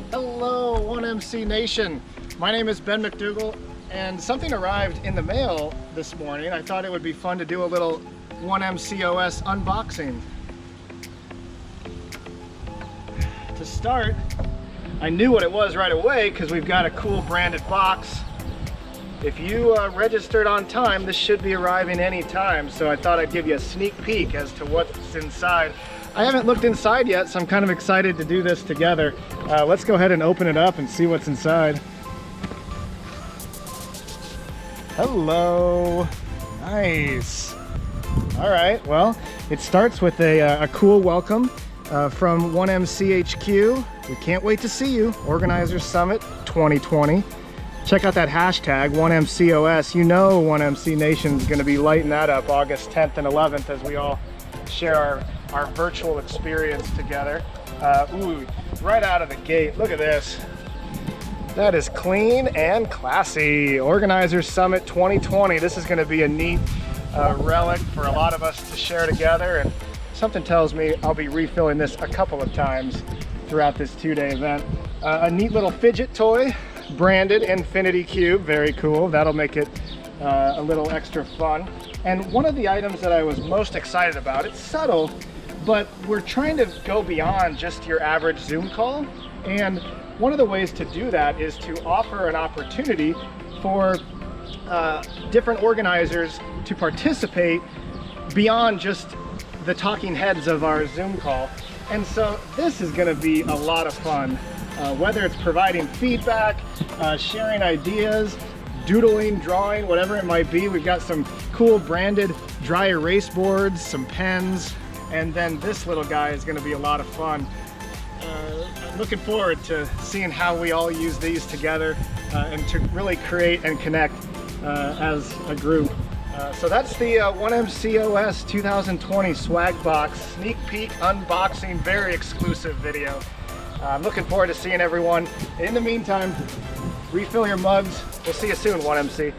Hello, 1MC Nation. My name is Ben McDougall, and something arrived in the mail this morning. I thought it would be fun to do a little 1MCOS unboxing. To start, I knew what it was right away because we've got a cool branded box. If you registered on time, this should be arriving any time, so I thought I'd give you a sneak peek as to what's inside. I haven't looked inside yet, so I'm kind of excited to do this together. Let's go ahead and open it up and see what's inside. Hello. Nice. All right, well, it starts with a cool welcome from 1MCHQ. We can't wait to see you. Organizers Summit 2020. Check out that hashtag, 1MCOS. You know 1MC Nation's gonna be lighting that up August 10th and 11th as we all share our virtual experience together. Ooh, right out of the gate, look at this. That is clean and classy. Organizers Summit 2020. This is gonna be a neat relic for a lot of us to share together, and something tells me I'll be refilling this a couple of times throughout this two-day event. A neat little fidget toy, branded Infinity Cube, very cool. That'll make it a little extra fun. And one of the items that I was most excited about, it's subtle, but we're trying to go beyond just your average Zoom call. And one of the ways to do that is to offer an opportunity for different organizers to participate beyond just the talking heads of our Zoom call. And so this is going to be a lot of fun, whether it's providing feedback, sharing ideas, doodling, drawing, whatever it might be. We've got some cool branded dry erase boards, some pens, and then this little guy is going to be a lot of fun. I'm looking forward to seeing how we all use these together and to really create and connect as a group. So that's the 1MCOS 2020 swag box sneak peek unboxing, very exclusive video. I'm looking forward to seeing everyone. In the meantime, refill your mugs. We'll see you soon, 1MC.